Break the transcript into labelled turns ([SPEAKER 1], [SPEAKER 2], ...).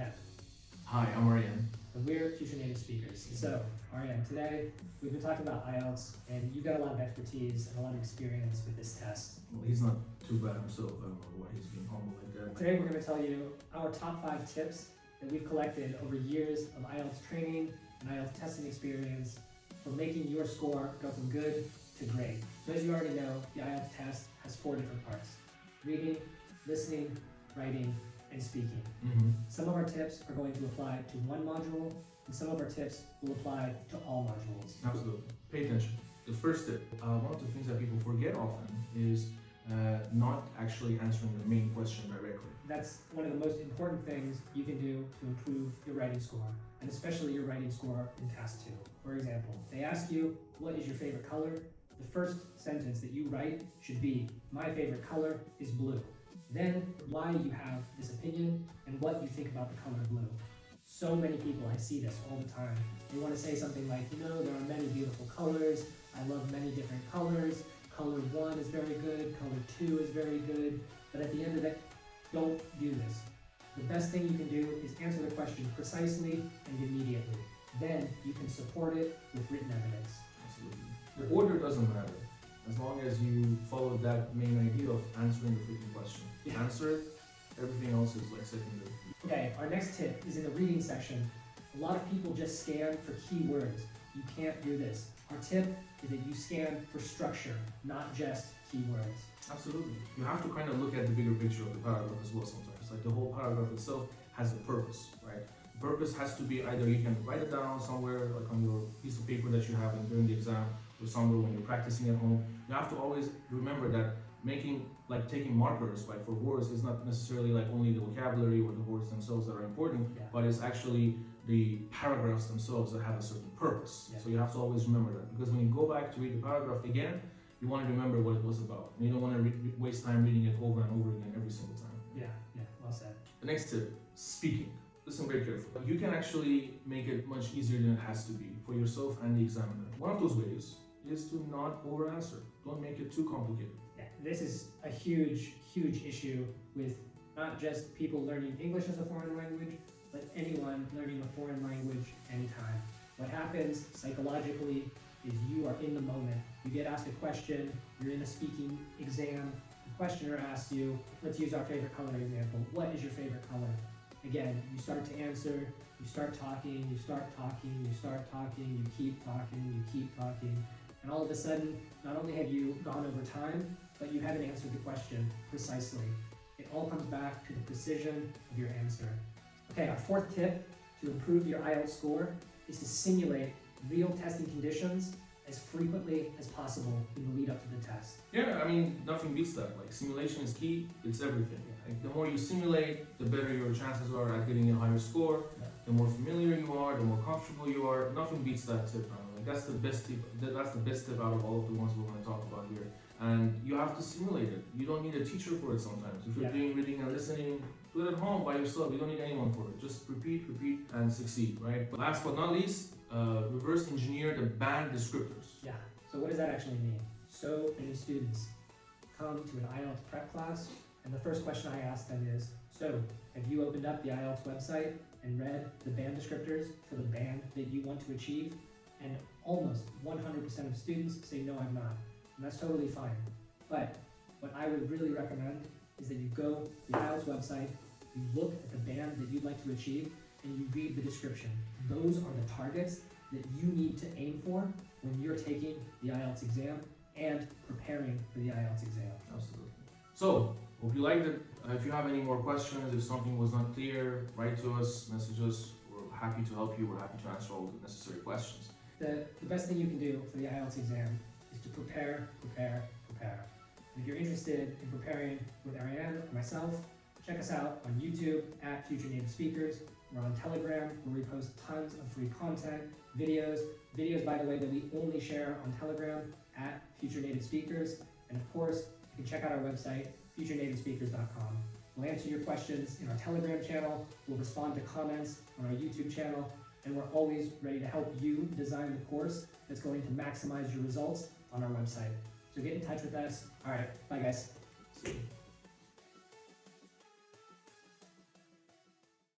[SPEAKER 1] Ken.
[SPEAKER 2] Hi, I'm Arian.
[SPEAKER 1] And we're future native speakers. So, Arian, today we've been talking about IELTS, and you've got a lot of expertise and a lot of experience with this test.
[SPEAKER 2] Well, he's not too bad himself. I don't know why he's being humble like that.
[SPEAKER 1] Today we're going to tell you our top 5 tips that we've collected over years of IELTS training and IELTS testing experience for making your score go from good to great. So as you already know, the IELTS test has 4 different parts: reading, listening, writing, and speaking. Some of our tips are going to apply to one module, and some of our tips will apply to all modules.
[SPEAKER 2] Absolutely. Pay attention. The first tip, one of the things that people forget often is not actually answering the main question directly.
[SPEAKER 1] That's one of the most important things you can do to improve your writing score, and especially your writing score in Task 2. For example, they ask you, what is your favorite color? The first sentence that you write should be, my favorite color is blue. Then, why you have this opinion and what you think about the color blue. So many people, I see this all the time. They want to say something like, there are many beautiful colors. I love many different colors. Color 1 is very good. Color 2 is very good. But at the end of it, don't do this. The best thing you can do is answer the question precisely and immediately. Then you can support it with written evidence.
[SPEAKER 2] Absolutely. The order doesn't matter, as long as you follow that main idea of answering the freaking question.
[SPEAKER 1] Yeah.
[SPEAKER 2] Answer it, everything else is like secondary.
[SPEAKER 1] Okay, our next tip is in the reading section. A lot of people just scan for keywords. You can't do this. Our tip is that you scan for structure, not just keywords.
[SPEAKER 2] Absolutely. You have to kind of look at the bigger picture of the paragraph as well sometimes. Like the whole paragraph itself has a purpose, right? The purpose has to be either you can write it down somewhere, like on your piece of paper that you have during the exam, or somewhere when you're practicing at home. You have to always remember that taking markers like for words is not necessarily like only the vocabulary or the words themselves that are important, but it's actually the paragraphs themselves that have a certain purpose. So you have to always remember that, because when you go back to read the paragraph again, you want to remember what it was about. And you don't want to waste time reading it over and over again every single time.
[SPEAKER 1] Yeah, well said.
[SPEAKER 2] The next tip, speaking. Listen very carefully. You can actually make it much easier than it has to be for yourself and the examiner. One of those ways is to not over-answer. Don't make it too complicated.
[SPEAKER 1] Yeah, this is a huge issue with not just people learning English as a foreign language, but anyone learning a foreign language anytime. What happens psychologically is you are in the moment. You get asked a question, you're in a speaking exam, the questioner asks you, let's use our favorite color example. What is your favorite color? Again, you start to answer, you start talking, you start talking, you start talking, you keep talking, you keep talking, and all of a sudden, not only have you gone over time, but you haven't answered the question precisely. It all comes back to the precision of your answer. Okay, our 4th tip to improve your IELTS score is to simulate real testing conditions as frequently as possible in the lead up to the test.
[SPEAKER 2] Yeah, I mean, nothing beats that. Like, simulation is key, it's everything. Like, the more you simulate, the better your chances are at getting a higher score. The more familiar you are, the more comfortable you are. Nothing beats that tip, man. Like, that's the best tip. That's the best tip out of all of the ones we're going to talk about here. And you have to simulate it. You don't need a teacher for it sometimes. If you're doing reading and listening, do it at home by yourself. You don't need anyone for it. Just repeat, and succeed, right? But last but not least, reverse engineer the bad descriptors.
[SPEAKER 1] Yeah, so what does that actually mean? So many students come to an IELTS prep class, and the first question I ask them is, so have you opened up the IELTS website and read the band descriptors for the band that you want to achieve? And almost 100% of students say, no, I'm not. And that's totally fine. But what I would really recommend is that you go to the IELTS website, you look at the band that you'd like to achieve, and you read the description. Those are the targets that you need to aim for when you're taking the IELTS exam and preparing for the IELTS exam.
[SPEAKER 2] Absolutely. So, hope you liked it. If you have any more questions, if something was not clear, write to us, message us. We're happy to help you. We're happy to answer all the necessary questions.
[SPEAKER 1] The best thing you can do for the IELTS exam is to prepare. And if you're interested in preparing with Arian or myself, check us out on YouTube at Future Native Speakers. We're on Telegram, where we post tons of free content, videos, by the way, that we only share on Telegram at Future Native Speakers. And of course, you can check out our website, futurenativespeakers.com. We'll answer your questions in our Telegram channel, we'll respond to comments on our YouTube channel, and we're always ready to help you design the course that's going to maximize your results on our website. So get in touch with us. All right, bye guys.
[SPEAKER 2] See you.